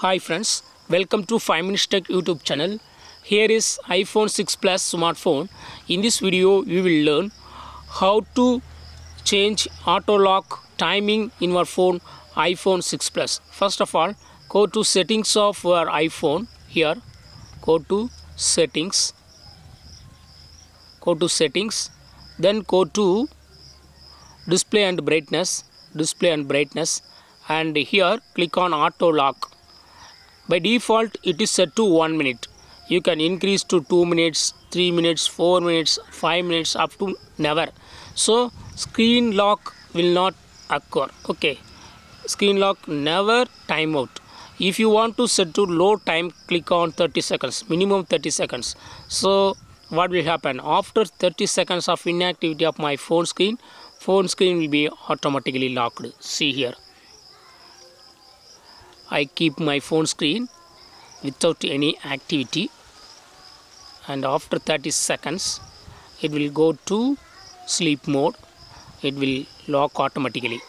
Hi friends, welcome to 5 Minutes Tech YouTube channel. Here is iPhone 6 Plus smartphone. In this video, we will learn how to change auto lock timing in your phone iPhone 6 Plus. First of all, go to settings of your iPhone. Here, go to settings, then go to display and brightness, and here click on auto lock. By default, it is set to 1 minute. You can increase to 2 minutes, 3 minutes, 4 minutes, 5 minutes, up to never. So, screen lock will not occur. Okay, screen lock never timeout. If you want to set to low time, click on 30 seconds, minimum 30 seconds. So, what will happen? After 30 seconds of inactivity of my phone screen will be automatically locked. See here. I keep my phone screen without any activity, and after 30 seconds it will go to sleep mode. It will lock automatically.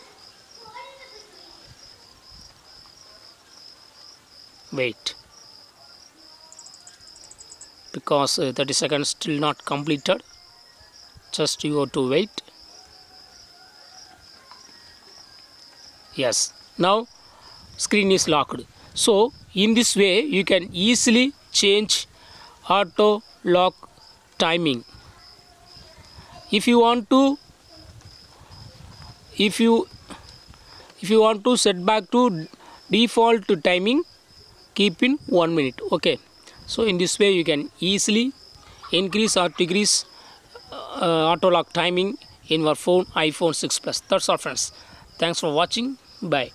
Wait, because 30 seconds still not completed, just you have to wait. Yes, now screen is locked. So in this way you can easily change auto lock timing. If you want to set back to default timing, keep in 1 minute. Okay, so in this way you can easily increase or decrease auto lock timing in your phone iPhone 6 Plus. That's all friends. Thanks for watching. Bye.